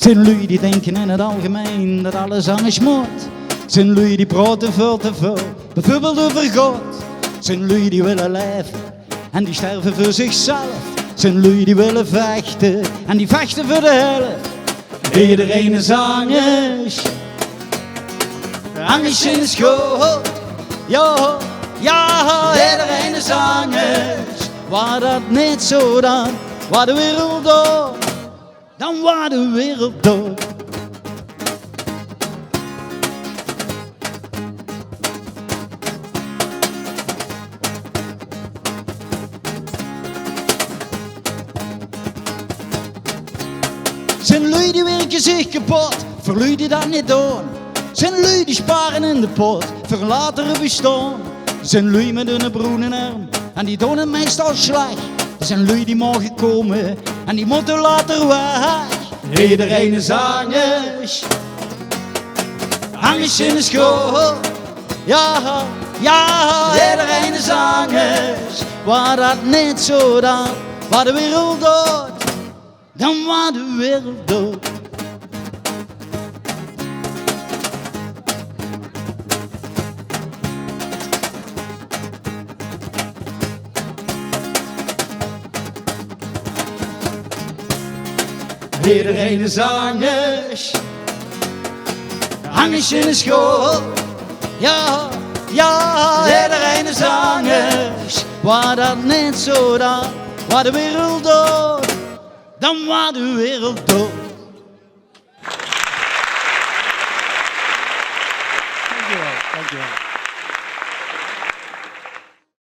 Zijn lui die denken in het algemeen dat alle zangers moet. Zijn lui die praten veel te veel, bijvoorbeeld over God. Zijn lui die willen leven en die sterven voor zichzelf. Zijn lui die willen vechten en die vechten voor de helft. Iedereen is zangers, zangers in de school. Ja, ja, iedereen is zangers. Waar dat niet zo dan, waar de wereld door, dan waar de wereld door. Zijn lui die werken zich kapot, voor lui die dat niet doen. Zijn lui die sparen in de pot, voor latere bestaan. Zijn lui met hun broenen arm, en die doen het meestal slecht. Zijn lui die mogen komen, en die moeten later weg. Iedereen is zangers, hangers in de school. Ja, ja, iedereen is zangers. Waar dat niet zo dan, waar de wereld door, dan waar de wereld door. Iedereen is zangers, hangers in de school. Ja, ja, iedereen is zangers. Waar dat niet zo dan, waar de wereld door, dan waar de wereld door. Dankjewel, dankjewel.